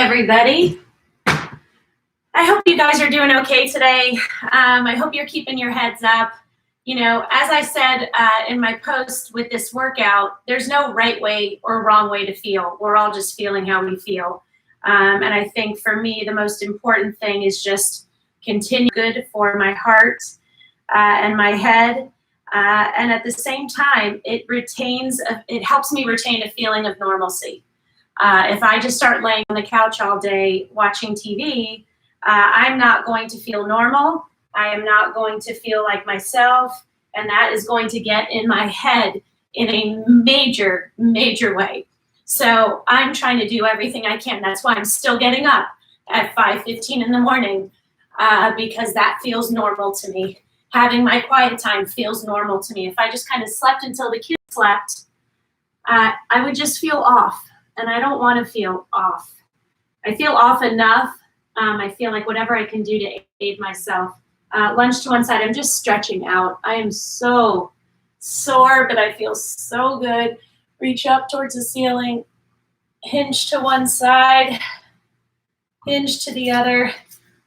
everybody. I hope you guys are doing okay today. I hope you're keeping your heads up. You know, as I said in my post with this workout, there's no right way or wrong way to feel. We're all just feeling how we feel. And I think for me, the most important thing is just continue good for my heart and my head. And at the same time, it helps me retain a feeling of normalcy. If I just start laying on the couch all day watching TV, I'm not going to feel normal. I am not going to feel like myself, and that is going to get in my head in a major, major way. So I'm trying to do everything I can. That's why I'm still getting up at 5:15 in the morning because that feels normal to me. Having my quiet time feels normal to me. If I just kind of slept until the kids slept, I would just feel off, and I don't want to feel off. I feel off enough. I feel like whatever I can do to aid myself. Lunge to one side. I'm just stretching out. I am so sore, but I feel so good. Reach up towards the ceiling. Hinge to one side. Hinge to the other.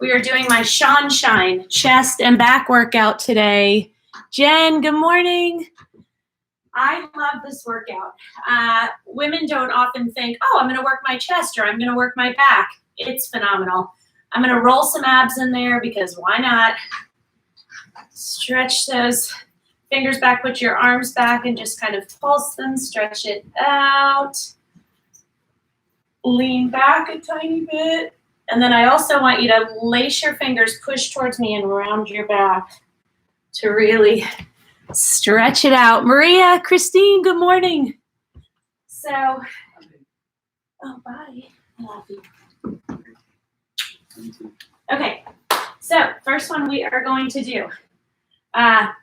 We are doing my SHAWNSHINE chest and back workout today. Jen, good morning. I love this workout. Women don't often think, oh, I'm going to work my chest or I'm going to work my back. It's phenomenal. I'm going to roll some abs in there because why not? Stretch those fingers back, put your arms back and just kind of pulse them, stretch it out. Lean back a tiny bit. And then I also want you to lace your fingers, push towards me and round your back to really stretch it out. Maria, Christine, good morning. So, oh, bye. I love you. Okay, so first one we are going to do.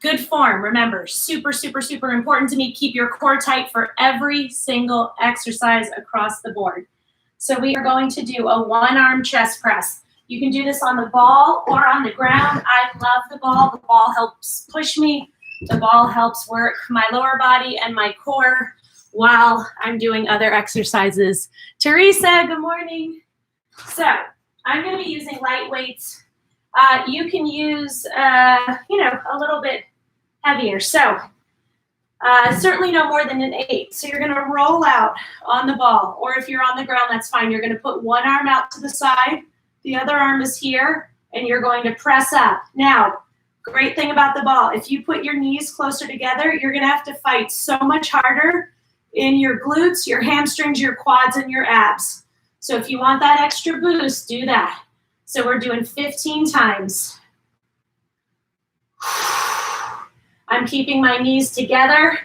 Good form, remember, super, super, super important to me. Keep your core tight for every single exercise across the board. So we are going to do a one-arm chest press. You can do this on the ball or on the ground. I love the ball. The ball helps push me. The ball helps work my lower body and my core while I'm doing other exercises. Teresa, good morning. So I'm going to be using light weights. You can use, a little bit heavier. So certainly no more than an 8. So you're going to roll out on the ball. Or if you're on the ground, that's fine. You're going to put one arm out to the side. The other arm is here. And you're going to press up. Now, great thing about the ball, if you put your knees closer together, you're going to have to fight so much harder in your glutes, your hamstrings, your quads, and your abs. So if you want that extra boost, do that. So we're doing 15 times. I'm keeping my knees together,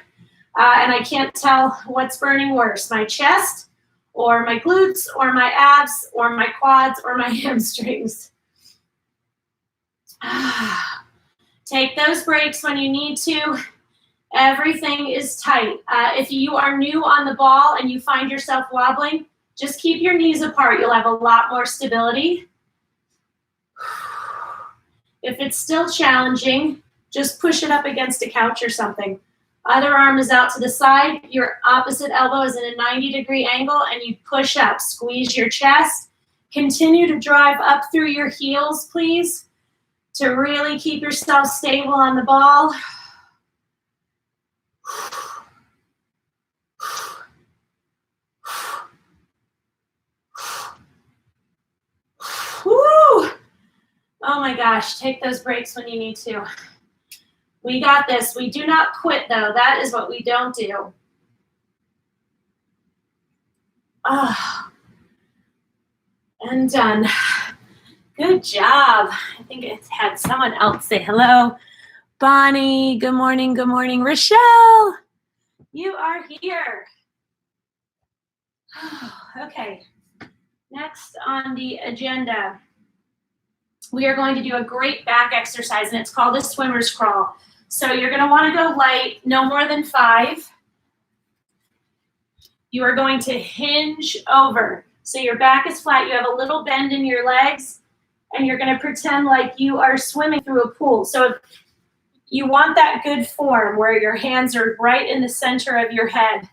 and I can't tell what's burning worse, my chest or my glutes or my abs or my quads or my hamstrings. Take those breaks when you need to. Everything is tight. If you are new on the ball and you find yourself wobbling, just keep your knees apart. You'll have a lot more stability. If it's still challenging, just push it up against a couch or something. Other arm is out to the side. Your opposite elbow is in a 90-degree angle, and you push up. Squeeze your chest. Continue to drive up through your heels, please, to really keep yourself stable on the ball. Woo! Oh my gosh, take those breaks when you need to. We got this. We do not quit, though. That is what we don't do. Oh, and done. Good job. I think it had someone else say hello. Bonnie, good morning, good morning. Rochelle, you are here. Okay, next on the agenda, we are going to do a great back exercise, and it's called a swimmer's crawl. So you're going to want to go light, no more than 5. You are going to hinge over. So your back is flat. You have a little bend in your legs, and you're going to pretend like you are swimming through a pool. So if you want that good form where your hands are right in the center of your head,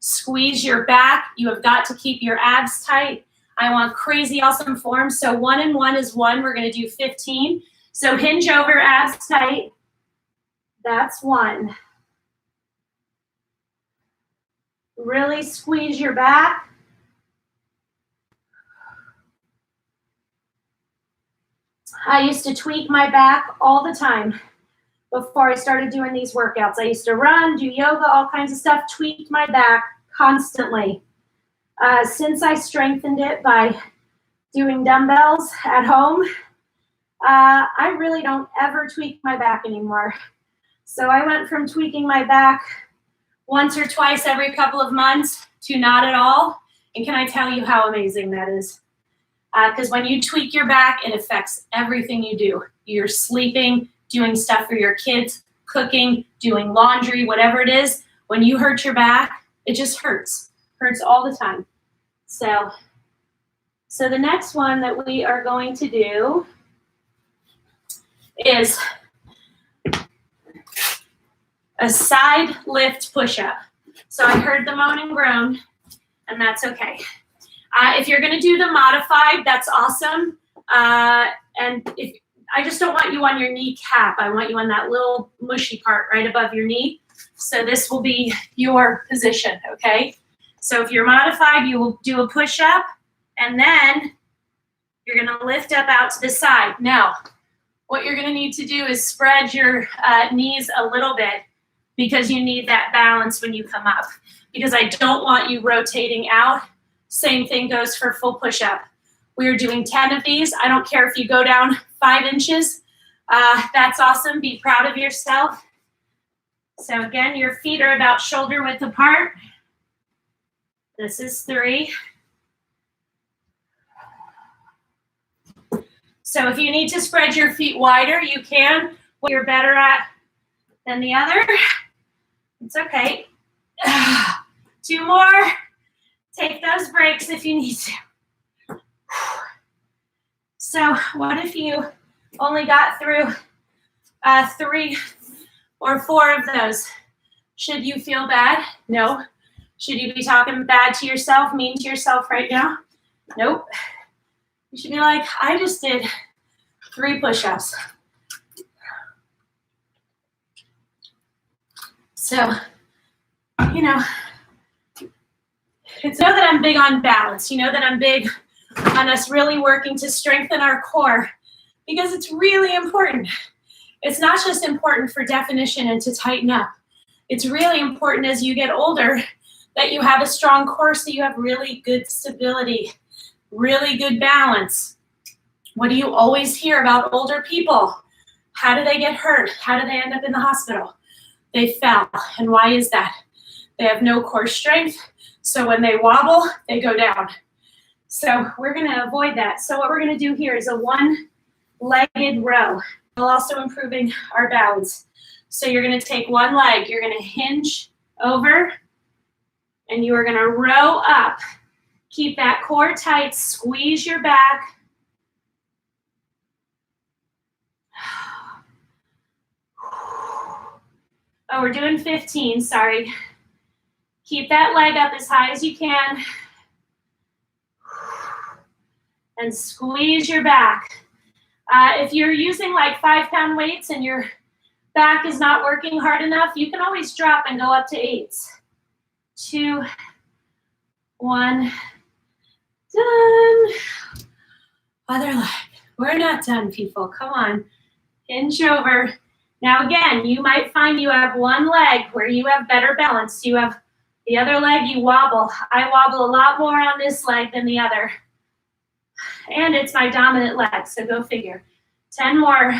squeeze your back. You have got to keep your abs tight. I want crazy awesome form. So 1 and 1 is 1. We're going to do 15. So hinge over, abs tight. That's 1. Really squeeze your back. I used to tweak my back all the time before I started doing these workouts. I used to run, do yoga, all kinds of stuff, tweaked my back constantly. Since I strengthened it by doing dumbbells at home, I really don't ever tweak my back anymore. So I went from tweaking my back once or twice every couple of months to not at all. And can I tell you how amazing that is? Because when you tweak your back, it affects everything you do. You're sleeping, doing stuff for your kids, cooking, doing laundry, whatever it is. When you hurt your back, it just hurts. Hurts all the time. So the next one that we are going to do is a side lift push-up. So I heard the moan and groan, and that's okay. If you're going to do the modified, that's awesome. And if I just don't want you on your kneecap. I want you on that little mushy part right above your knee. So this will be your position, okay? So if you're modified, you will do a push-up, and then you're going to lift up out to the side. Now, what you're going to need to do is spread your knees a little bit because you need that balance when you come up. Because I don't want you rotating out. Same thing goes for full push-up. We are doing 10 of these. I don't care if you go down 5 inches. That's awesome. Be proud of yourself. So again, your feet are about shoulder width apart. This is 3. So if you need to spread your feet wider, you can. What you're better at than the other, it's okay. 2 more. Take those breaks if you need to. So what if you only got through 3 or 4 of those? Should you feel bad? No. Should you be talking bad to yourself, mean to yourself right now? Nope. You should be like, I just did 3 push-ups. So, you know, it's know that I'm big on balance. You know that I'm big on us really working to strengthen our core because it's really important. It's not just important for definition and to tighten up. It's really important as you get older that you have a strong core so you have really good stability, really good balance. What do you always hear about older people? How do they get hurt? How do they end up in the hospital? They fell. And why is that? They have no core strength. So when they wobble, they go down. So we're going to avoid that. So what we're going to do here is a 1-legged row, while also improving our balance. So you're going to take 1 leg, you're going to hinge over, and you are going to row up. Keep that core tight, squeeze your back. Oh, we're doing 15, sorry. Keep that leg up as high as you can. And squeeze your back. If you're using like 5-pound weights and your back is not working hard enough, you can always drop and go up to 8s. 2, 1, done. Other leg. We're not done, people. Come on. Hinge over. Now again, you might find you have 1 leg where you have better balance. You have the other leg, you wobble. I wobble a lot more on this leg than the other. And it's my dominant leg, so go figure. 10 more.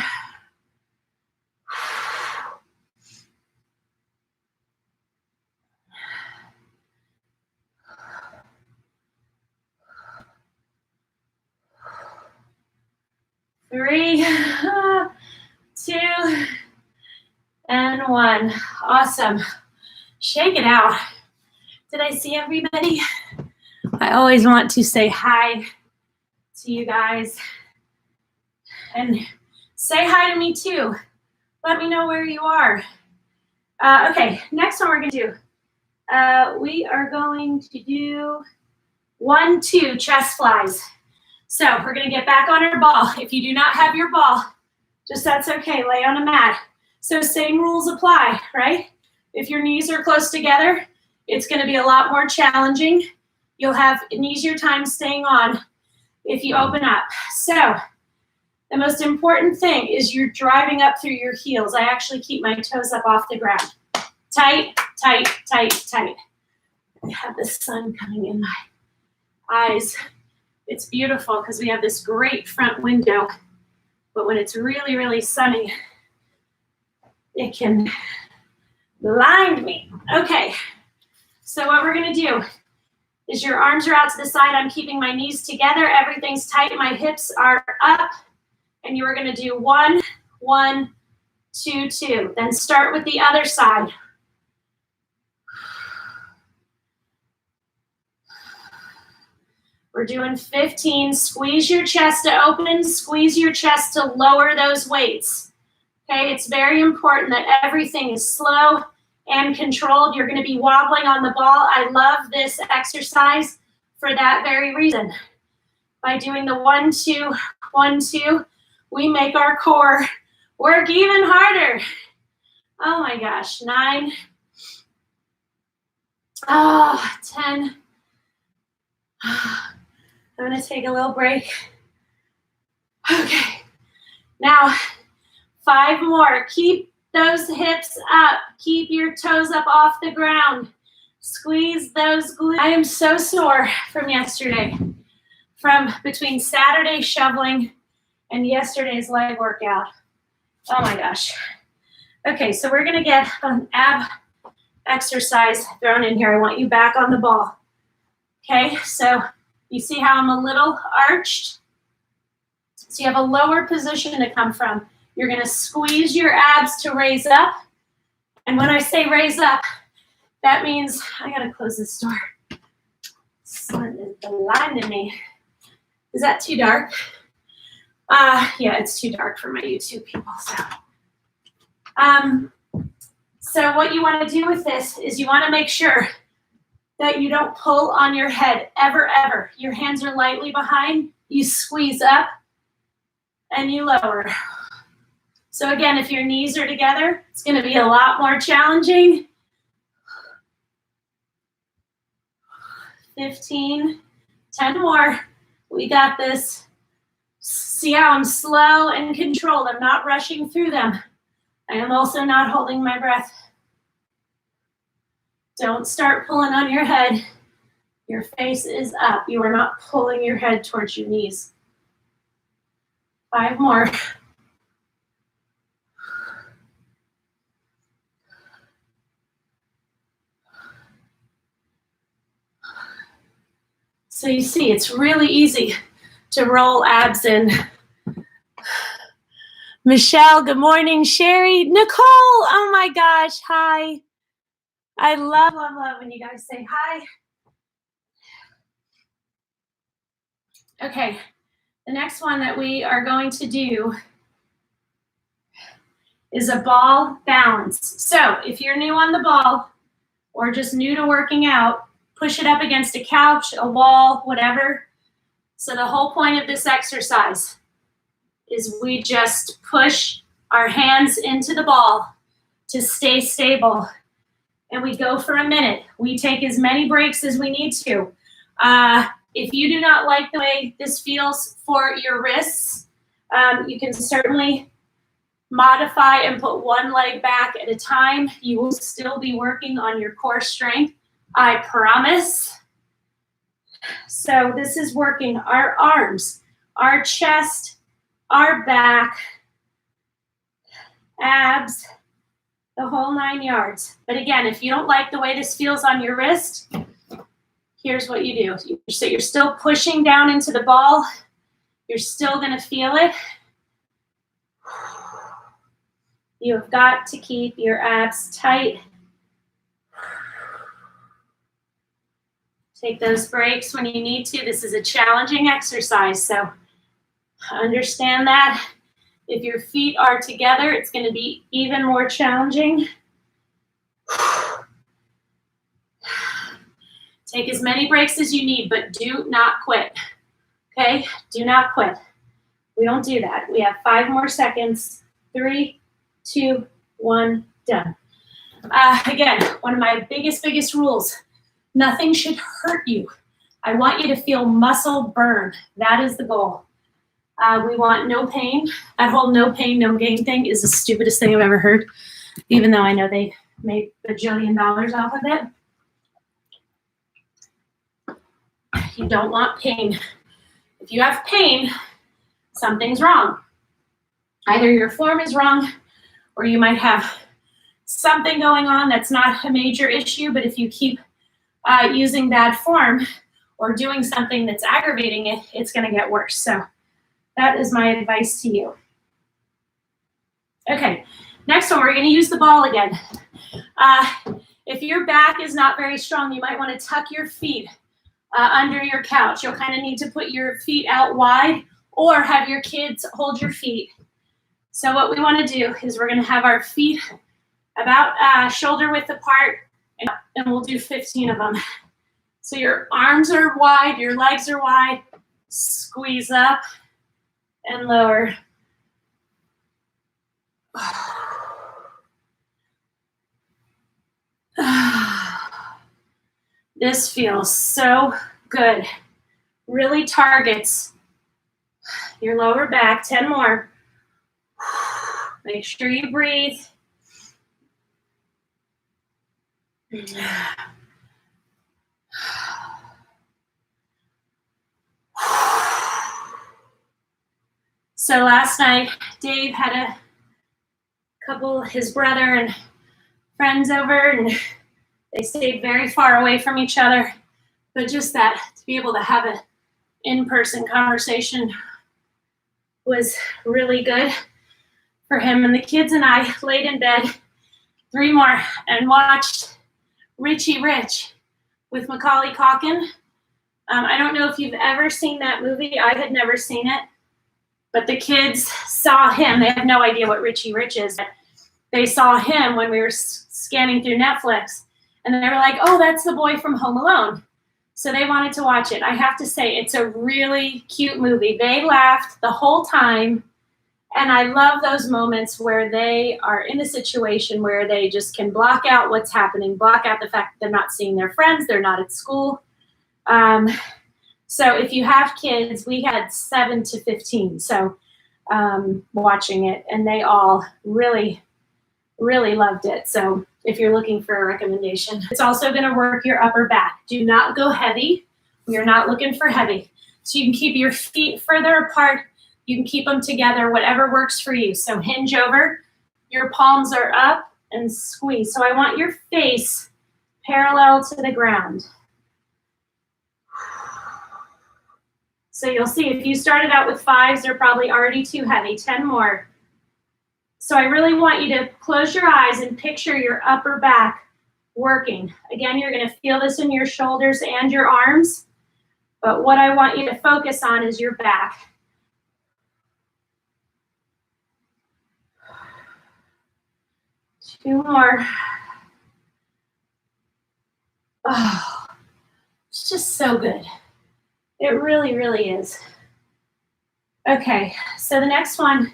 Three, 2, and 1. Awesome. Shake it out. Did I see everybody? I always want to say hi to you guys. And say hi to me too. Let me know where you are. Okay, next one we're going to do. We are going to do 1, 2, chest flies. So we're gonna get back on our ball. If you do not have your ball, just that's okay, lay on a mat. So same rules apply, right? If your knees are close together, it's gonna be a lot more challenging. You'll have an easier time staying on if you open up. So the most important thing is you're driving up through your heels. I actually keep my toes up off the ground. Tight, tight, tight, tight. I have the sun coming in my eyes. It's beautiful because we have this great front window, but when it's really, really sunny, it can blind me. Okay, so what we're gonna do is your arms are out to the side. I'm keeping my knees together. Everything's tight. My hips are up. And you are gonna do 1, 1, 2, 2. Then start with the other side. We're doing 15. Squeeze your chest to open, squeeze your chest to lower those weights. Okay, it's very important that everything is slow and controlled. You're gonna be wobbling on the ball. I love this exercise for that very reason. By doing the 1, 2, 1, 2, we make our core work even harder. Oh my gosh, 9, 10. I'm gonna take a little break. Okay, now 5 more. Keep those hips up. Keep your toes up off the ground. Squeeze those glutes. I am so sore from yesterday, from between Saturday shoveling and yesterday's leg workout. Oh my gosh. Okay, so we're gonna get an ab exercise thrown in here. I want you back on the ball. Okay, so you see how I'm a little arched? So you have a lower position to come from. You're gonna squeeze your abs to raise up. And when I say raise up, that means, I gotta close this door. Sun is blinding me. Is that too dark? Yeah, it's too dark for my YouTube people. So what you want to do with this is you want to make sure that you don't pull on your head ever, ever. Your hands are lightly behind. You squeeze up and you lower. So again, if your knees are together, it's going to be a lot more challenging. 15, 10 more. We got this. See how I'm slow and controlled. I'm not rushing through them. I am also not holding my breath. Don't start pulling on your head. Your face is up. You are not pulling your head towards your knees. 5 more. So you see, it's really easy to roll abs in. Michelle, good morning. Sherry, Nicole, oh my gosh, hi. I love, love, love when you guys say hi. Okay, the next one that we are going to do is a ball balance. So if you're new on the ball or just new to working out, push it up against a couch, a wall, whatever. So the whole point of this exercise is we just push our hands into the ball to stay stable. And we go for a minute. We take as many breaks as we need to. If you do not like the way this feels for your wrists, you can certainly modify and put one leg back at a time. You will still be working on your core strength, I promise. So this is working our arms, our chest, our back, abs, the whole 9 yards. But again, if you don't like the way this feels on your wrist, here's what you do. So you're still pushing down into the ball. You're still going to feel it. You have got to keep your abs tight. Take those breaks when you need to. This is a challenging exercise, so understand that. If your feet are together, it's going to be even more challenging. Take as many breaks as you need, but do not quit. Okay? Do not quit. We don't do that. We have 5 more seconds. 3, 2, 1, done. Again, one of my biggest rules, nothing should hurt you. I want you to feel muscle burn. That is the goal. We want no pain. That whole no pain, no gain thing is the stupidest thing I've ever heard, even though I know they make $1 bajillion off of it. You don't want pain. If you have pain, something's wrong. Either your form is wrong, or you might have something going on that's not a major issue, but if you keep using bad form or doing something that's aggravating it, it's going to get worse. So that is my advice to you. Okay, next one, we're going to use the ball again. If your back is not very strong, you might want to tuck your feet under your couch. You'll kind of need to put your feet out wide or have your kids hold your feet. So what we want to do is we're going to have our feet about shoulder width apart, and we'll do 15 of them. So your arms are wide, your legs are wide, squeeze up and lower. This feels so good. Really targets your lower back. 10 more. Make sure you breathe. So last night, Dave had a couple, his brother and friends over, and they stayed very far away from each other. But just that, to be able to have an in-person conversation was really good for him. And the kids and I laid in bed 3 more and watched Richie Rich with Macaulay Culkin. I don't know if you've ever seen that movie. I had never seen it. But the kids saw him. They have no idea what Richie Rich is. They saw him when we were scanning through Netflix. And they were like, oh, that's the boy from Home Alone. So they wanted to watch it. I have to say, it's a really cute movie. They laughed the whole time. And I love those moments where they are in a situation where they just can block out what's happening, block out the fact that they're not seeing their friends, they're not at school. So if you have kids, we had 7 to 15, so watching it, and they all really, really loved it. So if you're looking for a recommendation, it's also going to work your upper back. Do not go heavy. You're not looking for heavy. So you can keep your feet further apart. You can keep them together, whatever works for you. So hinge over, your palms are up, and squeeze. So I want your face parallel to the ground. So you'll see if you started out with 5s, they're probably already too heavy. 10 more. So I really want you to close your eyes and picture your upper back working. Again, you're going to feel this in your shoulders and your arms. But what I want you to focus on is your back. Two more. Oh, it's just so good. It really, really is. Okay, so the next one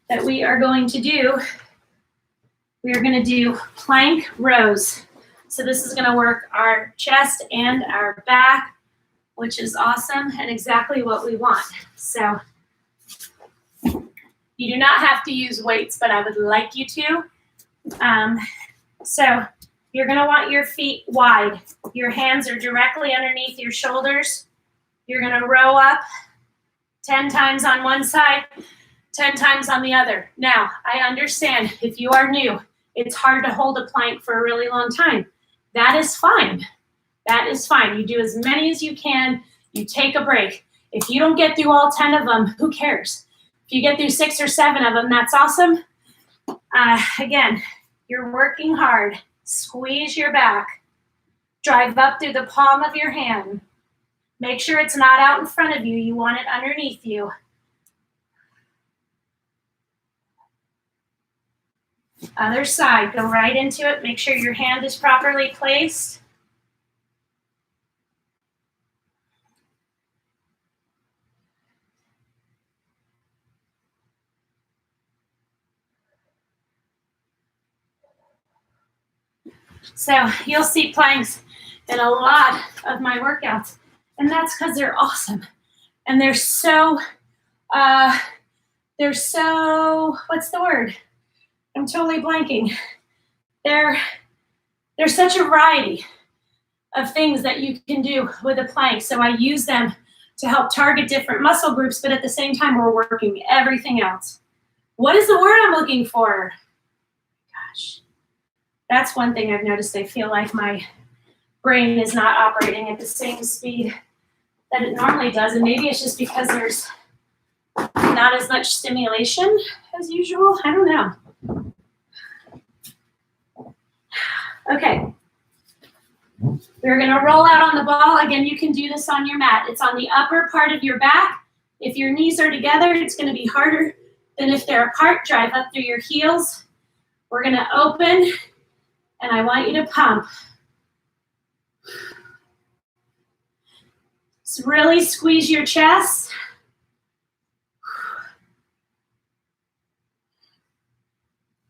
that we are going to do, we are going to do plank rows. So this is going to work our chest and our back, which is awesome and exactly what we want. So you do not have to use weights, but I would like you to. So you're going to want your feet wide. Your hands are directly underneath your shoulders. You're going to row up 10 times on one side, 10 times on the other. Now, I understand if you are new, it's hard to hold a plank for a really long time. That is fine. That is fine. You do as many as you can. You take a break. If you don't get through all 10 of them, who cares? If you get through 6 or 7 of them, that's awesome. Again, you're working hard. Squeeze your back. Drive up through the palm of your hand. Make sure it's not out in front of you. You want it underneath you. Other side, go right into it. Make sure your hand is properly placed. So you'll see planks in a lot of my workouts, and that's because they're awesome. And they're so, what's the word? I'm totally blanking. There's such a variety of things that you can do with a plank. So I use them to help target different muscle groups, but at the same time, we're working everything else. What is the word I'm looking for? Gosh, that's one thing I've noticed. I feel like my brain is not operating at the same speed that it normally does. And maybe it's just because there's not as much stimulation as usual. I don't know. Okay. We're going to roll out on the ball. Again, you can do this on your mat. It's on the upper part of your back. If your knees are together, it's going to be harder than if they're apart. Drive up through your heels. We're going to open, and I want you to pump. So really squeeze your chest.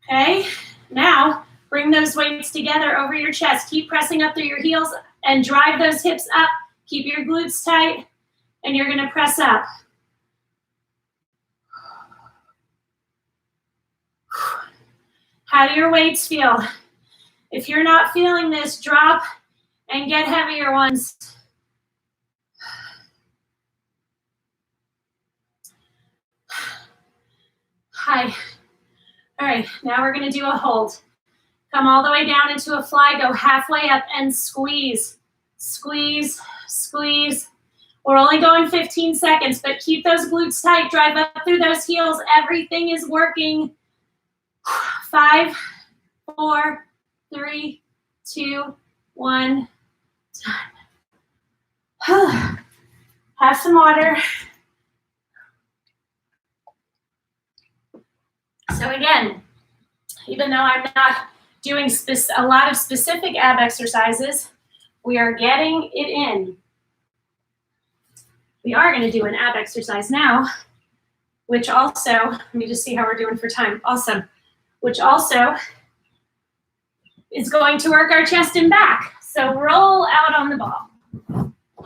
Okay, now bring those weights together over your chest. Keep pressing up through your heels and drive those hips up. Keep your glutes tight, and you're gonna press up. How do your weights feel? If you're not feeling this, drop and get heavier ones. Hi. All right, now we're gonna do a hold. Come all the way down into a fly, go halfway up and squeeze, squeeze, squeeze. We're only going 15 seconds, but keep those glutes tight, drive up through those heels. Everything is working. 5, 4, 3, 2, 1, done. Have some water. So again, even though I'm not doing a lot of specific ab exercises, we are getting it in. We are going to do an ab exercise now, which also, let me just see how we're doing for time. Awesome. Which also is going to work our chest and back. So roll out on the ball.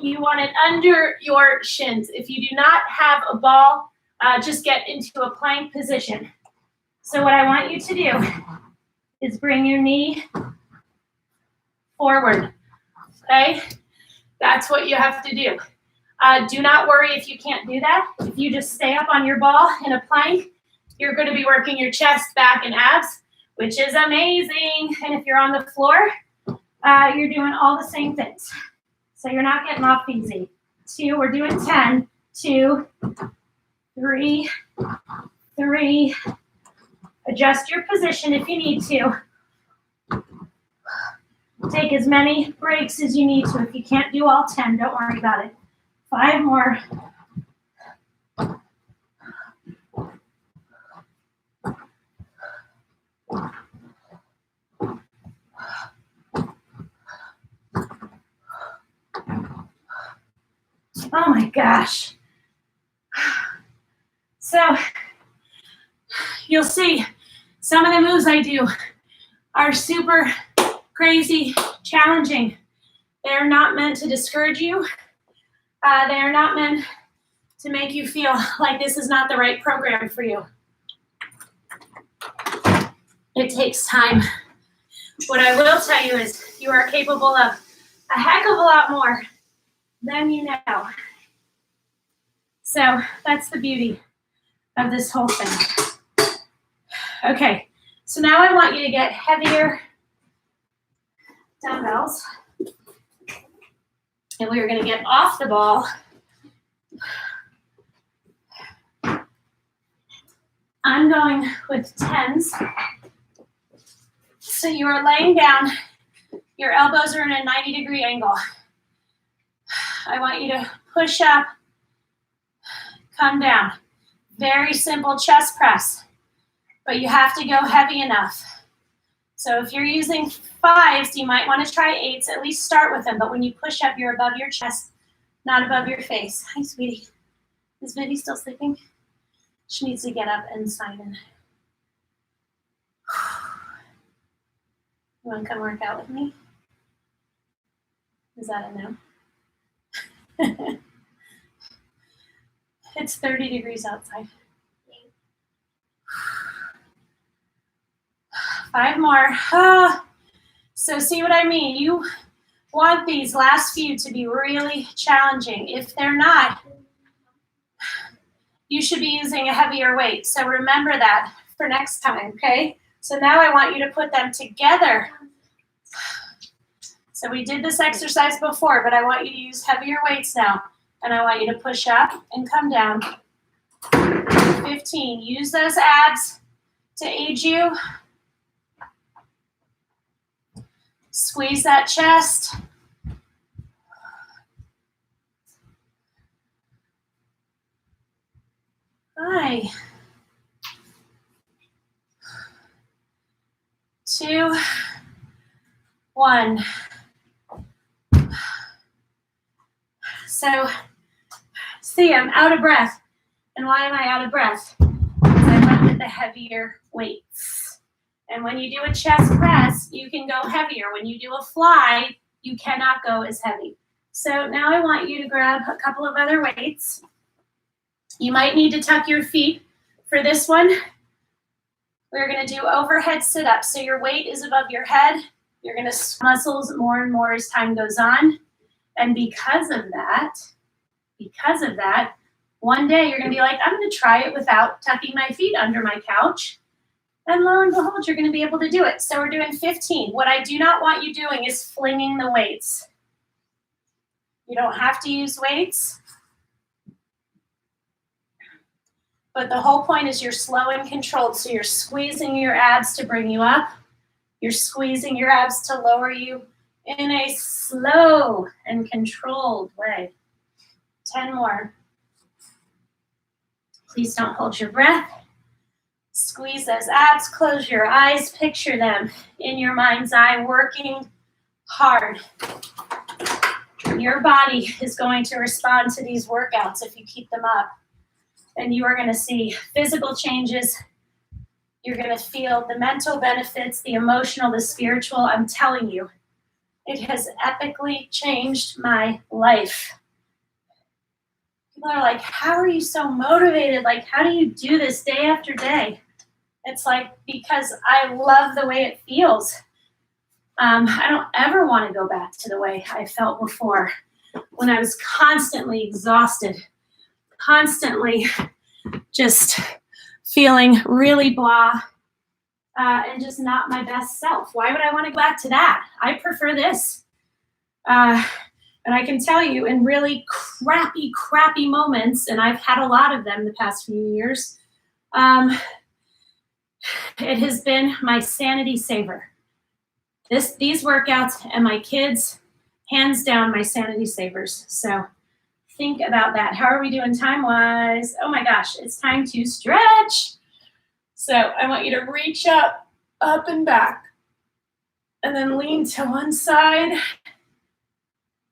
You want it under your shins. If you do not have a ball, just get into a plank position. So what I want you to do is bring your knee forward, okay? That's what you have to do. Do not worry if you can't do that. If you just stay up on your ball in a plank, you're going to be working your chest, back, and abs, which is amazing. And if you're on the floor, you're doing all the same things. So you're not getting off easy. 2, we're doing 10, 2, 3, 3. Adjust your position if you need to. Take as many breaks as you need to. If you can't do all 10, don't worry about it. 5 more. Oh my gosh. So you'll see some of the moves I do are super crazy, challenging. They're not meant to discourage you. They are not meant to make you feel like this is not the right program for you. It takes time. What I will tell you is you are capable of a heck of a lot more than you know. So that's the beauty of this whole thing. Okay, so now I want you to get heavier dumbbells. And we are going to get off the ball. I'm going with 10s. So you are laying down. Your elbows are in a 90-degree angle. I want you to push up, come down. Very simple chest press, but you have to go heavy enough. So if you're using 5s, you might want to try 8s. At least start with them. But when you push up, you're above your chest, not above your face. Hi, sweetie. Is Vivi still sleeping? She needs to get up and sign in. You want to come work out with me? Is that a no? It's 30 degrees outside. 5 more. So see what I mean? You want these last few to be really challenging. If they're not, you should be using a heavier weight. So remember that for next time, okay? So now I want you to put them together. So we did this exercise before, but I want you to use heavier weights now. And I want you to push up and come down. 15. Use those abs to aid you. Squeeze that chest. Hi. 2, 1. So, see, I'm out of breath. And why am I out of breath? Because I went with the heavier weights. And when you do a chest press, you can go heavier. When you do a fly, you cannot go as heavy. So now I want you to grab a couple of other weights. You might need to tuck your feet for this one. We're going to do overhead sit-ups. So your weight is above your head. You're going to muscles more and more as time goes on. And because of that, one day you're going to be like, I'm going to try it without tucking my feet under my couch. And lo and behold, you're going to be able to do it. So we're doing 15. What I do not want you doing is flinging the weights. You don't have to use weights. But the whole point is you're slow and controlled. So you're squeezing your abs to bring you up. You're squeezing your abs to lower you in a slow and controlled way. 10 more. Please don't hold your breath. Squeeze those abs, close your eyes, picture them in your mind's eye working hard. Your body is going to respond to these workouts if you keep them up. And you are going to see physical changes. You're going to feel the mental benefits, the emotional, the spiritual. I'm telling you, it has epically changed my life. People are like, how are you so motivated? Like, how do you do this day after day? It's like, because I love the way it feels. I don't ever want to go back to the way I felt before, when I was constantly exhausted, constantly just feeling really blah, and just not my best self. Why would I want to go back to that? I prefer this. And I can tell you, in really crappy moments, and I've had a lot of them the past few years, it has been my sanity saver. These workouts and my kids, hands down, my sanity savers. So think about that. How are we doing time-wise? Oh my gosh, it's time to stretch. So I want you to reach up and back, and then lean to one side,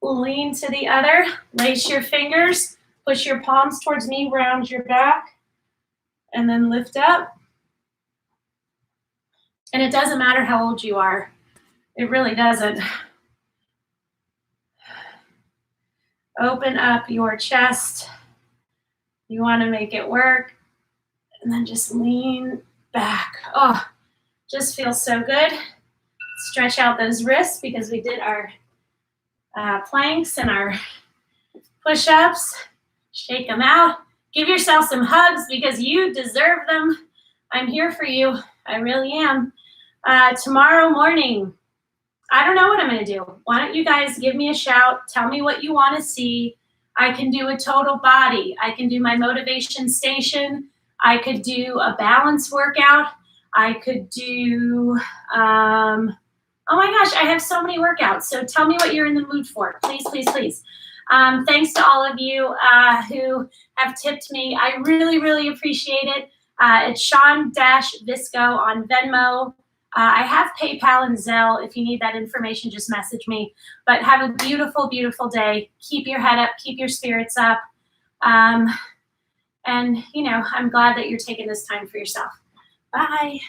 lean to the other, lace your fingers, push your palms towards me, round your back, and then lift up. And it doesn't matter how old you are. It really doesn't. Open up your chest. You want to make it work. And then just lean back. Oh, just feels so good. Stretch out those wrists because we did our planks and our push-ups. Shake them out. Give yourself some hugs because you deserve them. I'm here for you. I really am. Tomorrow morning, I don't know what I'm going to do. Why don't you guys give me a shout? Tell me what you want to see. I can do a total body. I can do my motivation station. I could do a balance workout. I could do, oh my gosh, I have so many workouts. So tell me what you're in the mood for. Please, please, please. Thanks to all of you who have tipped me. I really, really appreciate it. It's Shawn-Visco on Venmo. I have PayPal and Zelle. If you need that information, just message me. But have a beautiful, beautiful day. Keep your head up. Keep your spirits up. And, you know, I'm glad that you're taking this time for yourself. Bye.